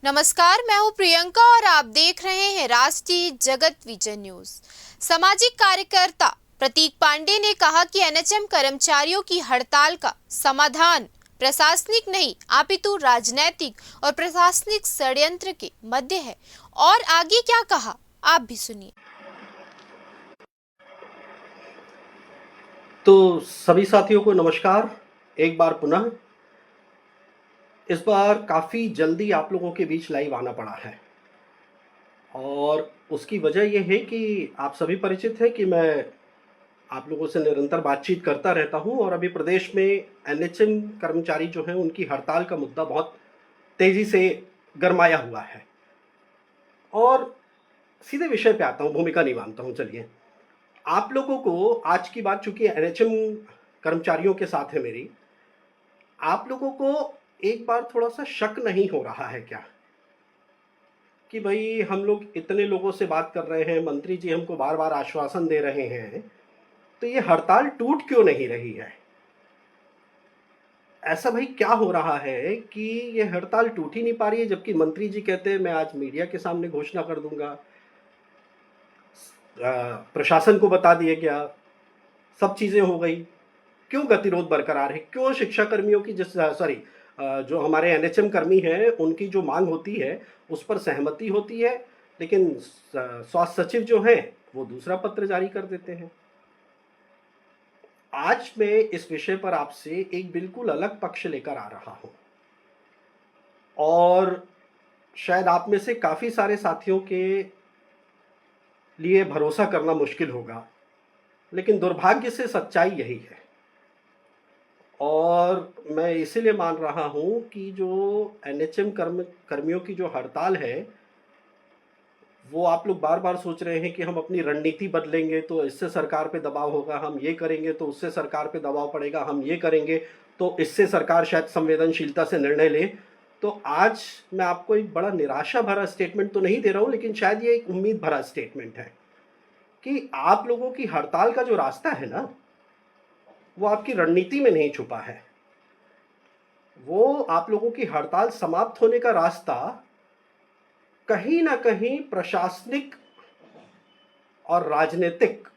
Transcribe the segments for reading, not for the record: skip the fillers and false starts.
नमस्कार, मैं हूं प्रियंका और आप देख रहे हैं राष्ट्रीय जगत विजय न्यूज। सामाजिक कार्यकर्ता प्रतीक पांडे ने कहा कि एनएचएम कर्मचारियों की हड़ताल का समाधान प्रशासनिक नहीं अपितु राजनीतिक और प्रशासनिक षड्यंत्र के मध्य है। और आगे क्या कहा, आप भी सुनिए। तो सभी साथियों को नमस्कार। एक बार पुनः इस बार काफ़ी जल्दी आप लोगों के बीच लाइव आना पड़ा है और उसकी वजह यह है कि आप सभी परिचित हैं कि मैं आप लोगों से निरंतर बातचीत करता रहता हूं और अभी प्रदेश में एनएचएम कर्मचारी जो हैं उनकी हड़ताल का मुद्दा बहुत तेज़ी से गरमाया हुआ है। और सीधे विषय पे आता हूं, भूमिका निभाता हूं। चलिए, आप लोगों को आज की बात, चूंकि एनएचएम कर्मचारियों के साथ है मेरी, आप लोगों को एक बार थोड़ा सा शक नहीं हो रहा है क्या कि भाई हम लोग इतने लोगों से बात कर रहे हैं, मंत्री जी हमको बार बार आश्वासन दे रहे हैं, तो ये हड़ताल टूट क्यों नहीं रही है? ऐसा भाई क्या हो रहा है कि ये हड़ताल टूट ही नहीं पा रही है, जबकि मंत्री जी कहते हैं मैं आज मीडिया के सामने घोषणा कर दूंगा, प्रशासन को बता दिया गया, सब चीज़ें हो गई, क्यों गतिरोध बरकरार है? क्यों शिक्षा कर्मियों की जो हमारे एनएचएम कर्मी हैं उनकी जो मांग होती है उस पर सहमति होती है, लेकिन स्वास्थ्य सचिव जो हैं वो दूसरा पत्र जारी कर देते हैं। आज मैं इस विषय पर आपसे एक बिल्कुल अलग पक्ष लेकर आ रहा हूं और शायद आप में से काफ़ी सारे साथियों के लिए भरोसा करना मुश्किल होगा, लेकिन दुर्भाग्य से सच्चाई यही है। और मैं इसीलिए मान रहा हूं कि जो एनएचएम कर्मियों की जो हड़ताल है, वो आप लोग बार बार सोच रहे हैं कि हम अपनी रणनीति बदलेंगे तो इससे सरकार पे दबाव होगा, हम ये करेंगे तो उससे सरकार पे दबाव पड़ेगा, हम ये करेंगे तो इससे सरकार शायद संवेदनशीलता से निर्णय ले। तो आज मैं आपको एक बड़ा निराशा भरा स्टेटमेंट तो नहीं दे रहा हूं, लेकिन शायद ये एक उम्मीद भरा स्टेटमेंट है कि आप लोगों की हड़ताल का जो रास्ता है ना, वो आपकी रणनीति में नहीं छुपा है। वो आप लोगों की हड़ताल समाप्त होने का रास्ता कहीं ना कहीं प्रशासनिक और राजनीतिक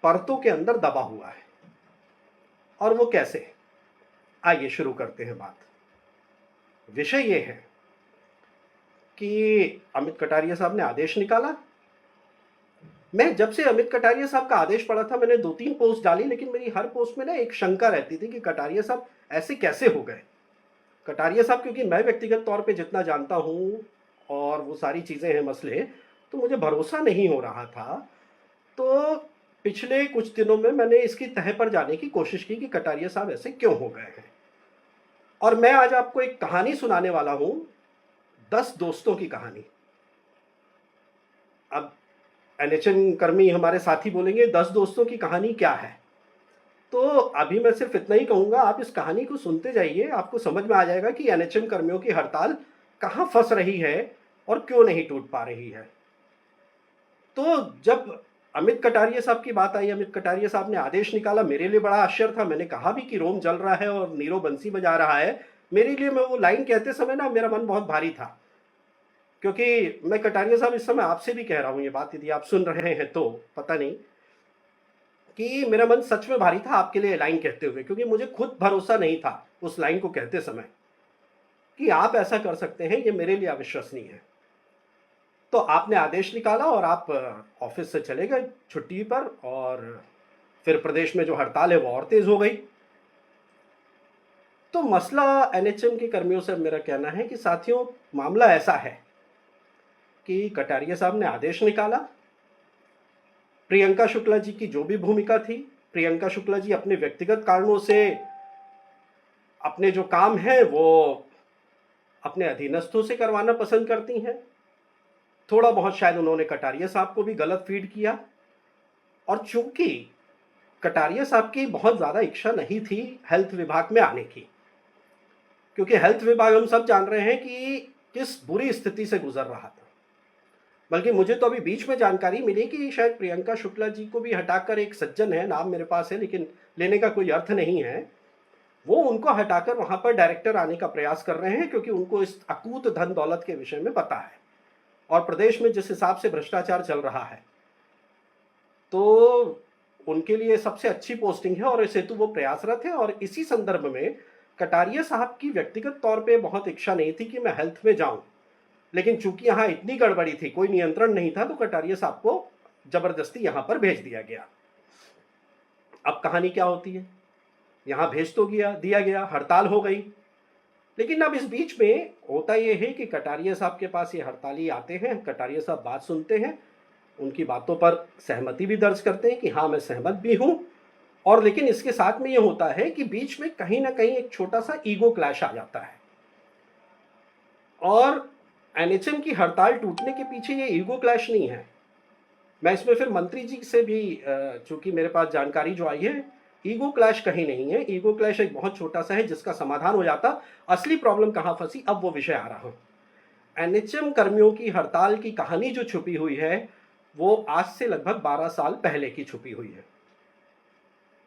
परतों के अंदर दबा हुआ है। और वो कैसे? आइए शुरू करते हैं बात। विषय ये है कि अमित कटारिया साहब ने आदेश निकाला। मैं जब से अमित कटारिया साहब का आदेश पढ़ा था, मैंने 2-3 पोस्ट डाली, लेकिन मेरी हर पोस्ट में ना एक शंका रहती थी कि कटारिया साहब ऐसे कैसे हो गए। कटारिया साहब, क्योंकि मैं व्यक्तिगत तौर पे जितना जानता हूँ और वो सारी चीज़ें हैं मसले, तो मुझे भरोसा नहीं हो रहा था। तो पिछले कुछ दिनों में मैंने इसकी तह पर जाने की कोशिश की कि कटारिया साहब ऐसे क्यों हो गए हैं। और मैं आज आपको एक कहानी सुनाने वाला हूँ, 10 दोस्तों की कहानी। अब एनएचएम कर्मी हमारे साथी बोलेंगे 10 दोस्तों की कहानी क्या है? तो अभी मैं सिर्फ इतना ही कहूंगा, आप इस कहानी को सुनते जाइए, आपको समझ में आ जाएगा कि एनएचएम कर्मियों की हड़ताल कहां फंस रही है और क्यों नहीं टूट पा रही है। तो जब अमित कटारिया साहब की बात आई, अमित कटारिया साहब ने आदेश निकाला, मेरे लिए बड़ा आश्चर्य था। मैंने कहा भी कि रोम जल रहा है और नीरव बंसी बजा रहा है। मेरे लिए, मैं वो लाइन कहते समय ना, मेरा मन बहुत भारी था, क्योंकि मैं कटारिया साहब इस समय आपसे भी कह रहा हूं ये बात, यदि आप सुन रहे हैं तो पता नहीं, कि मेरा मन सच में भारी था आपके लिए लाइन कहते हुए, क्योंकि मुझे खुद भरोसा नहीं था उस लाइन को कहते समय कि आप ऐसा कर सकते हैं। ये मेरे लिए अविश्वसनीय है। तो आपने आदेश निकाला और आप ऑफिस से चले गए छुट्टी पर, और फिर प्रदेश में जो हड़ताल है वो और तेज हो गई। तो मसला एनएचएम के कर्मियों से मेरा कहना है कि साथियों, मामला ऐसा है कि कटारिया साहब ने आदेश निकाला, प्रियंका शुक्ला जी की जो भी भूमिका थी, प्रियंका शुक्ला जी अपने व्यक्तिगत कारणों से अपने जो काम है वो अपने अधीनस्थों से करवाना पसंद करती हैं। थोड़ा बहुत शायद उन्होंने कटारिया साहब को भी गलत फीड किया, और चूंकि कटारिया साहब की बहुत ज़्यादा इच्छा नहीं थी हेल्थ विभाग में आने की, क्योंकि हेल्थ विभाग हम सब जान रहे हैं कि किस बुरी स्थिति से गुजर रहा था। बल्कि मुझे तो अभी बीच में जानकारी मिली कि शायद प्रियंका शुक्ला जी को भी हटाकर एक सज्जन है, नाम मेरे पास है लेकिन लेने का कोई अर्थ नहीं है, वो उनको हटाकर वहां पर डायरेक्टर आने का प्रयास कर रहे हैं, क्योंकि उनको इस अकूत धन दौलत के विषय में पता है और प्रदेश में जिस हिसाब से भ्रष्टाचार चल रहा है तो उनके लिए सबसे अच्छी पोस्टिंग है और इस हेतु वो प्रयासरत है। और इसी संदर्भ में कटारिया साहब की व्यक्तिगत तौर पे बहुत इच्छा नहीं थी कि मैं हेल्थ में जाऊं, लेकिन चूंकि यहाँ इतनी गड़बड़ी थी, कोई नियंत्रण नहीं था, तो कटारिया साहब को जबरदस्ती यहाँ पर भेज दिया गया। अब कहानी क्या होती है, यहाँ भेज तो दिया गया, हड़ताल हो गई, लेकिन अब इस बीच में होता यह है कि कटारिया साहब के पास ये हड़ताली आते हैं, कटारिया साहब बात सुनते हैं, उनकी बातों पर सहमति भी दर्ज करते हैं कि हाँ मैं सहमत भी हूं। और लेकिन इसके साथ में ये होता है कि बीच में कहीं ना कहीं एक छोटा सा ईगो क्लैश आ जाता है और एनएचएम की हड़ताल टूटने के पीछे ये ईगो क्लैश नहीं है। मैं इसमें फिर मंत्री जी से भी चूंकि मेरे पास जानकारी जो आई है, ईगो क्लैश कहीं नहीं है, ईगो क्लैश एक बहुत छोटा सा है जिसका समाधान हो जाता। असली प्रॉब्लम कहाँ फंसी, अब वो विषय आ रहा हूं। एनएचएम कर्मियों की हड़ताल की कहानी जो छुपी हुई है वो आज से लगभग 12 साल पहले की छुपी हुई है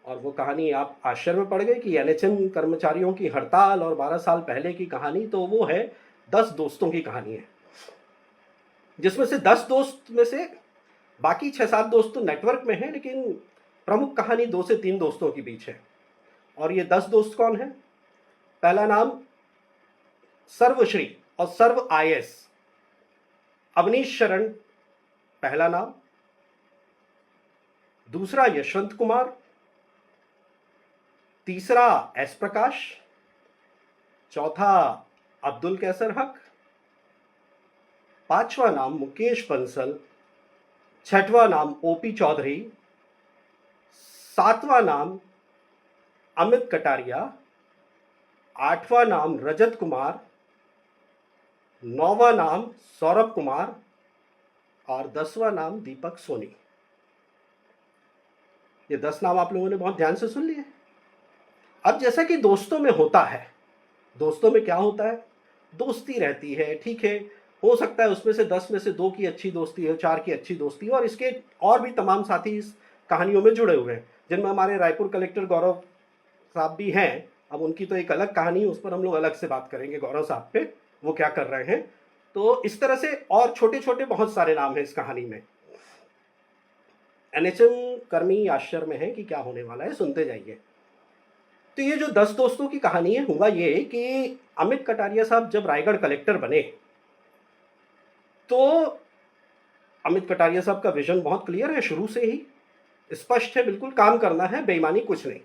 और वो कहानी आप आश्चर्य में पड़ गए कि एनएचएम कर्मचारियों की हड़ताल और 12 साल पहले की कहानी, तो वो है 10 दोस्तों की कहानी है, जिसमें से 10 दोस्त में से बाकी 6-7 दोस्त तो नेटवर्क में हैं, लेकिन प्रमुख कहानी 2 से 3 दोस्तों के बीच है। और ये 10 दोस्त कौन है? पहला नाम सर्वश्री और सर्व आईएएस अवनीश शरण, पहला नाम। दूसरा यशवंत कुमार, तीसरा एस प्रकाश, चौथा अब्दुल कैसर हक, पांचवा नाम मुकेश बंसल, छठवां नाम ओपी चौधरी, सातवां नाम अमित कटारिया, आठवां नाम रजत कुमार, नौवां नाम सौरभ कुमार और 10वां नाम दीपक सोनी। ये 10 नाम आप लोगों ने बहुत ध्यान से सुन लिए। अब जैसा कि दोस्तों में होता है, दोस्तों में क्या होता है, दोस्ती रहती है, ठीक है, हो सकता है उसमें से 10 में से 2 की अच्छी दोस्ती हो, 4 की अच्छी दोस्ती हो, और इसके और भी तमाम साथी इस कहानियों में जुड़े हुए हैं, जिनमें हमारे रायपुर कलेक्टर गौरव साहब भी हैं। अब उनकी तो एक अलग कहानी है, उस पर हम लोग अलग से बात करेंगे गौरव साहब पे, वो क्या कर रहे हैं। तो इस तरह से और छोटे छोटे बहुत सारे नाम हैं इस कहानी में। एनएचएम कर्मी आश्चर्य में है कि क्या होने वाला है, सुनते जाइए। तो ये जो 10 दोस्तों की कहानी है, हुआ ये कि अमित कटारिया साहब जब रायगढ़ कलेक्टर बने तो अमित कटारिया साहब का विजन बहुत क्लियर है, शुरू से ही स्पष्ट है, बिल्कुल काम करना है, बेईमानी कुछ नहीं।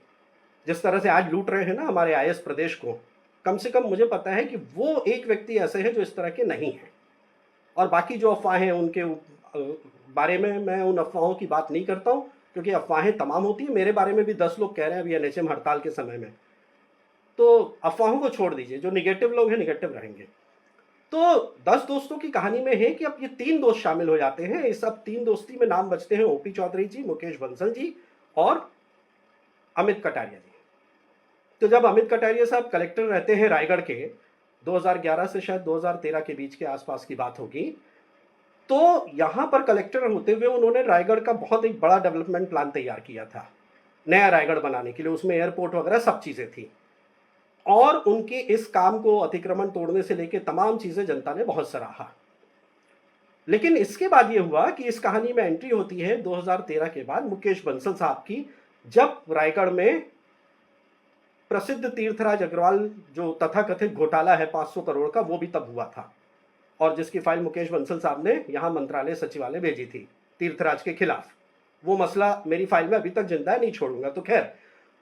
जिस तरह से आज लूट रहे हैं ना हमारे आईएएस प्रदेश को, कम से कम मुझे पता है कि वो एक व्यक्ति ऐसे हैं जो इस तरह के नहीं हैं। और बाकी जो अफवाहें हैं उनके बारे में मैं उन अफवाहों की बात नहीं करता हूं, क्योंकि अफवाहें तमाम होती है। मेरे बारे में भी 10 लोग कह रहे हैं अभी एनएचएम हड़ताल के समय में, तो अफवाहों को छोड़ दीजिए, जो निगेटिव लोग हैं निगेटिव रहेंगे। तो 10 दोस्तों की कहानी में है कि अब ये 3 दोस्त शामिल हो जाते हैं। इस सब 3 दोस्ती में नाम बचते हैं ओपी चौधरी जी, मुकेश बंसल जी और अमित कटारिया जी। तो जब अमित कटारिया साहब कलेक्टर रहते हैं रायगढ़ के, 2011 से शायद 2013 के बीच के आसपास की बात होगी, तो यहां पर कलेक्टर होते हुए उन्होंने रायगढ़ का बहुत एक बड़ा डेवलपमेंट प्लान तैयार किया था, नया रायगढ़ बनाने के लिए। उसमें एयरपोर्ट वगैरह सब चीजें थी, और उनके इस काम को अतिक्रमण तोड़ने से लेकर तमाम चीजें जनता ने बहुत सराहा। लेकिन इसके बाद यह हुआ कि इस कहानी में एंट्री होती है 2013 के बाद मुकेश बंसल साहब की, जब रायगढ़ में प्रसिद्ध तीर्थराज अग्रवाल जो तथाकथित घोटाला है 500 करोड़ का, वो भी तब हुआ था, और जिसकी फाइल मुकेश बंसल साहब ने यहां मंत्रालय सचिवालय भेजी थी तीर्थराज के खिलाफ। वो मसला मेरी फाइल में अभी तक जिंदा है, नहीं छोड़ूंगा। तो खैर,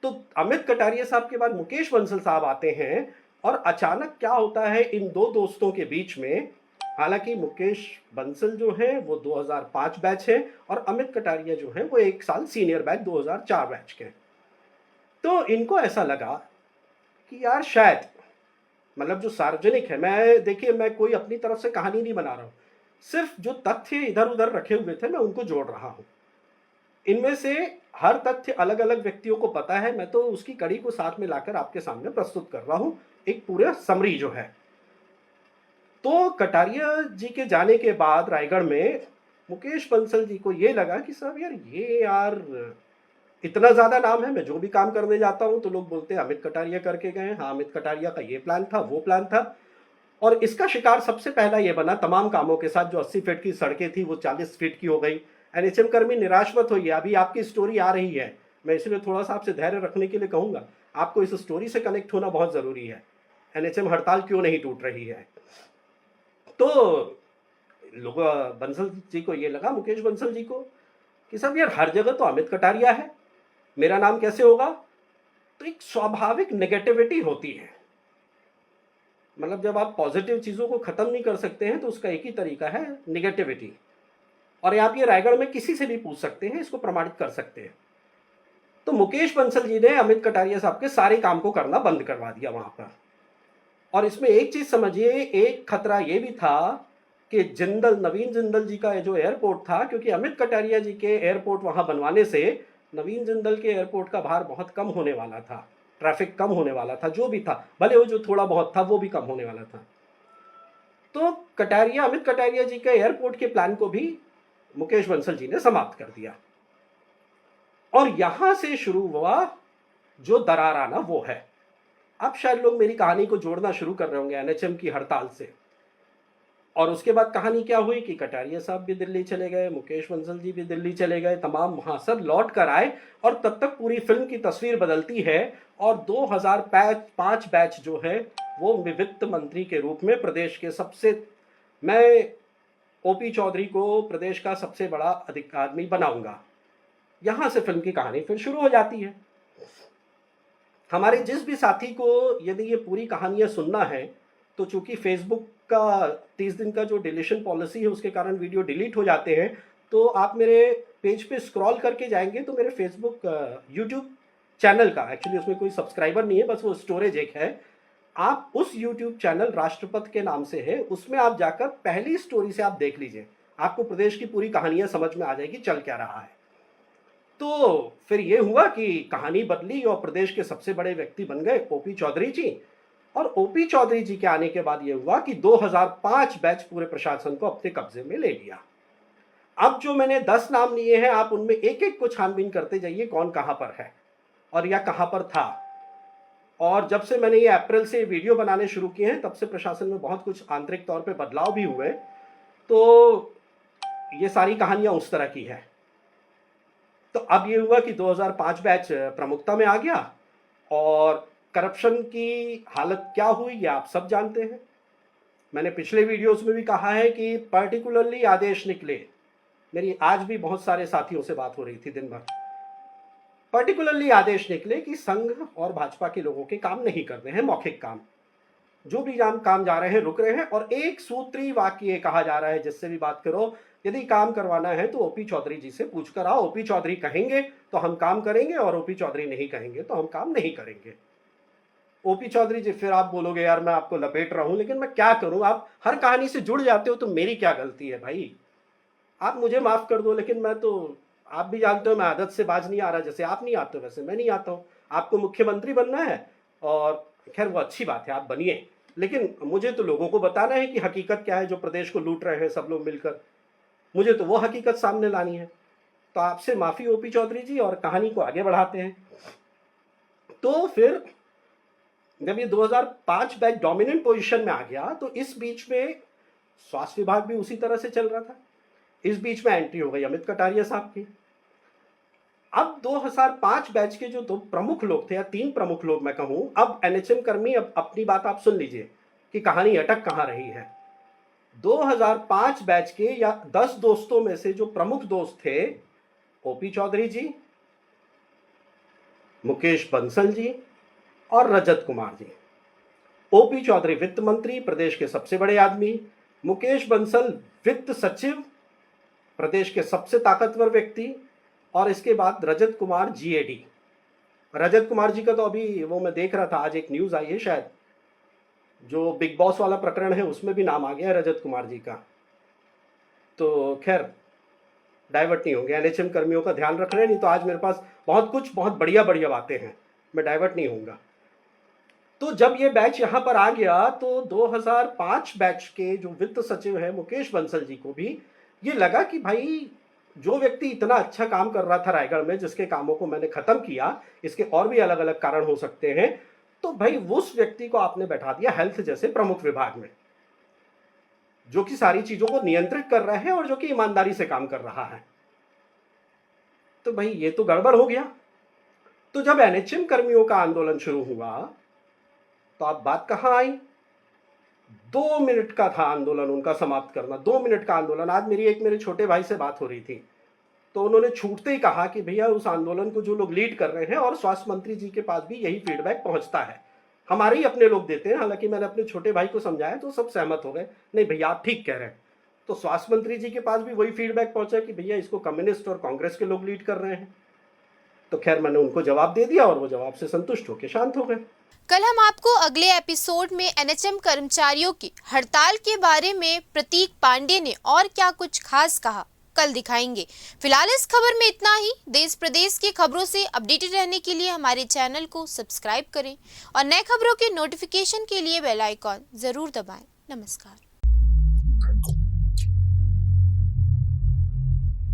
तो अमित कटारिया साहब के बाद मुकेश बंसल साहब आते हैं, और अचानक क्या होता है इन 2 दोस्तों के बीच में। हालांकि मुकेश बंसल जो है वो 2005 बैच है और अमित कटारिया जो है वो 1 साल सीनियर बैच 2004 बैच के। तो इनको ऐसा लगा कि यार शायद, मतलब जो सार्वजनिक है, मैं देखिए मैं कोई अपनी तरफ से कहानी नहीं बना रहा हूं, सिर्फ जो तथ्य इधर उधर रखे हुए थे मैं उनको जोड़ रहा हूं। इनमें से हर तथ्य अलग अलग व्यक्तियों को पता है, मैं तो उसकी कड़ी को साथ में लाकर आपके सामने प्रस्तुत कर रहा हूं, एक पूरा समरी जो है। तो कटारिया जी के जाने के बाद रायगढ़ में मुकेश बंसल जी को ये लगा कि साहब यार ये इतना ज़्यादा नाम है, मैं जो भी काम करने जाता हूँ तो लोग बोलते हैं अमित कटारिया करके गए। हाँ, अमित कटारिया का ये प्लान था, वो प्लान था। और इसका शिकार सबसे पहला ये बना, तमाम कामों के साथ जो 80 फीट की सड़कें थी वो 40 फीट की हो गई। एनएचएम कर्मी निराश मत होइए, अभी आपकी स्टोरी आ रही है। मैं इसलिए थोड़ा सा आपसे धैर्य रखने के लिए कहूँगा, आपको इस स्टोरी से कनेक्ट होना बहुत ज़रूरी है। एनएचएम हड़ताल क्यों नहीं टूट रही है? तो लोग, बंसल जी को ये लगा, मुकेश बंसल जी को, कि साहब यार हर जगह तो अमित कटारिया है, मेरा नाम कैसे होगा? तो एक स्वाभाविक नेगेटिविटी होती है। मतलब जब आप पॉजिटिव चीज़ों को ख़त्म नहीं कर सकते हैं तो उसका एक ही तरीका है, निगेटिविटी। और आप ये रायगढ़ में किसी से भी पूछ सकते हैं, इसको प्रमाणित कर सकते हैं। तो मुकेश बंसल जी ने अमित कटारिया साहब के सारे काम को करना बंद करवा दिया वहां पर। और इसमें एक चीज समझिए, एक खतरा ये भी था कि जिंदल, नवीन जिंदल जी का जो एयरपोर्ट था, क्योंकि अमित कटारिया जी के एयरपोर्ट वहां बनवाने से नवीन जिंदल के एयरपोर्ट का भार बहुत कम होने वाला था, ट्रैफिक कम होने वाला था, जो भी था, भले वो जो थोड़ा बहुत था वो भी कम होने वाला था। तो कटारिया, अमित कटारिया जी के एयरपोर्ट के प्लान को भी मुकेश बंसल जी ने समाप्त कर दिया। और यहां से शुरू हुआ जो दरार आना, वो है, अब शायद लोग मेरी कहानी को जोड़ना शुरू कर रहे होंगे एनएचएम की हड़ताल से। और उसके बाद कहानी क्या हुई कि कटारिया साहब भी दिल्ली चले गए, मुकेश बंसल जी भी दिल्ली चले गए, तमाम महासर लौट कर आए, और तब तक पूरी फिल्म की तस्वीर बदलती है। और 2005 बैच जो है वो वित्त मंत्री के रूप में प्रदेश के सबसे, मैं ओपी चौधरी को प्रदेश का सबसे बड़ा अधिक आदमी बनाऊंगा। यहां से फिल्म की कहानी फिर शुरू हो जाती है। हमारे जिस भी साथी को यदि ये पूरी कहानियां सुनना है, तो चूंकि फेसबुक का 30 दिन का जो डिलीशन पॉलिसी है उसके कारण वीडियो डिलीट हो जाते हैं, तो आप मेरे पेज पे स्क्रॉल करके जाएंगे तो मेरे फेसबुक, यूट्यूब चैनल का, एक्चुअली उसमें कोई सब्सक्राइबर नहीं है, बस वो स्टोरेज एक है, आप उस यूट्यूब चैनल राष्ट्रपति के नाम से है, उसमें आप जाकर पहली स्टोरी से आप देख लीजिए, आपको प्रदेश की पूरी कहानियां समझ में आ जाएगी चल क्या रहा है। तो फिर ये हुआ कि कहानी बदली और प्रदेश के सबसे बड़े व्यक्ति बन गए ओपी चौधरी जी। और ओपी चौधरी जी के आने के बाद ये हुआ कि 2005 बैच पूरे प्रशासन को अपने कब्जे में ले लिया। अब जो मैंने 10 नाम लिए हैं, आप उनमें एक एक को छानबीन करते जाइए कौन कहां पर है और या कहां पर था। और जब से मैंने ये अप्रैल से वीडियो बनाने शुरू किए हैं, तब से प्रशासन में बहुत कुछ आंतरिक तौर पे बदलाव भी हुए। तो ये सारी कहानियां उस तरह की है। तो अब ये हुआ कि 2005 बैच प्रमुखता में आ गया, और करप्शन की हालत क्या हुई ये आप सब जानते हैं। मैंने पिछले वीडियोस में भी कहा है कि पर्टिकुलरली आदेश निकले, मेरी आज भी बहुत सारे साथियों से बात हो रही थी दिन भर, पर्टिकुलरली आदेश निकले कि संघ और भाजपा के लोगों के काम नहीं करने हैं, मौखिक काम, जो भी काम जा रहे हैं रुक रहे हैं। और एक सूत्री वाक्य कहा जा रहा है, जिससे भी बात करो, यदि काम करवाना है तो ओपी चौधरी जी से पूछ कर आओ, ओपी चौधरी कहेंगे तो हम काम करेंगे, और ओपी चौधरी नहीं कहेंगे तो हम काम नहीं करेंगे। ओपी चौधरी जी, फिर आप बोलोगे यार मैं आपको लपेट रहा हूं, लेकिन मैं क्या करूं, आप हर कहानी से जुड़ जाते हो, तो मेरी क्या गलती है भाई, आप मुझे माफ कर दो। लेकिन मैं तो, आप भी जानते हो मैं आदत से बाज नहीं आ रहा, जैसे आप नहीं आते हो वैसे मैं नहीं आता हूं। आपको मुख्यमंत्री बनना है, और खैर वो अच्छी बात है, आप बनिए, लेकिन मुझे तो लोगों को बताना है कि हकीकत क्या है, जो प्रदेश को लूट रहे हैं सब लोग मिलकर, मुझे तो वो हकीकत सामने लानी है। तो आपसे माफी ओपी चौधरी जी, और कहानी को आगे बढ़ाते हैं। तो फिर जब ये 2005 बैच डोमिनेंट पोजीशन में आ गया, तो इस बीच में स्वास्थ्य विभाग भी उसी तरह से चल रहा था। इस बीच में एंट्री हो गई अमित कटारिया साहब की। अब 2005 बैच के जो 2 प्रमुख लोग थे, या 3 प्रमुख लोग मैं कहूं, अब एनएचएम कर्मी, अब अपनी बात आप सुन लीजिए कि कहानी अटक कहां रही है। 2005 बैच के या 10 दोस्तों में से जो प्रमुख दोस्त थे, ओपी चौधरी जी, मुकेश बंसल जी और रजत कुमार जी। ओपी चौधरी वित्त मंत्री, प्रदेश के सबसे बड़े आदमी, मुकेश बंसल वित्त सचिव, प्रदेश के सबसे ताकतवर व्यक्ति, और इसके बाद रजत कुमार जीएडी। रजत कुमार जी का तो अभी वो मैं देख रहा था, आज एक न्यूज आई है, शायद जो बिग बॉस वाला प्रकरण है उसमें भी नाम आ गया है रजत कुमार जी का। तो खैर डाइवर्ट नहीं होंगे, एनएचएम कर्मियों का ध्यान रख रहे हैं, नहीं तो आज मेरे पास बहुत कुछ, बहुत बढ़िया बढ़िया बातें हैं, मैं डाइवर्ट नहीं होऊंगा। तो जब ये बैच यहां पर आ गया, तो 2005 बैच के जो वित्त सचिव है मुकेश बंसल जी को भी ये लगा कि भाई जो व्यक्ति इतना अच्छा काम कर रहा था रायगढ़ में, जिसके कामों को मैंने खत्म किया, इसके और भी अलग अलग कारण हो सकते हैं, तो भाई उस व्यक्ति को आपने बैठा दिया हेल्थ जैसे प्रमुख विभाग में, जो कि सारी चीजों को नियंत्रित कर रहा है और जो कि ईमानदारी से काम कर रहा है। तो भाई ये तो गड़बड़ हो गया। तो जब एनएचएम कर्मियों का आंदोलन शुरू हुआ तो अब बात कहां आई? 2 मिनट का था आंदोलन उनका समाप्त करना, 2 मिनट का आंदोलन। आज मेरे छोटे भाई से बात हो रही थी, तो उन्होंने छूटते ही कहा कि भैया उस आंदोलन को जो लोग लीड कर रहे हैं, और स्वास्थ्य मंत्री जी के पास भी यही फीडबैक पहुंचता है, हमारे ही अपने लोग देते हैं। हालांकि मैंने अपने छोटे भाई को समझाया तो सब सहमत हो गए, नहीं भैया आप ठीक कह रहे हैं। तो स्वास्थ्य मंत्री जी के पास भी वही फीडबैक पहुंचा कि भैया इसको कम्युनिस्ट और कांग्रेस के लोग लीड कर रहे हैं। तो खैर मैंने उनको जवाब दे दिया और वो जवाब से संतुष्ट होकर शांत हो गए। कल हम आपको अगले एपिसोड में एनएचएम कर्मचारियों की हड़ताल के बारे में प्रतीक पांडे ने और क्या कुछ खास कहा, कल दिखाएंगे। फिलहाल इस खबर में इतना ही। देश प्रदेश की खबरों से अपडेटेड रहने के लिए हमारे चैनल को सब्सक्राइब करें और नए खबरों के नोटिफिकेशन के लिए बेल आइकॉन जरूर दबाएं। नमस्कार।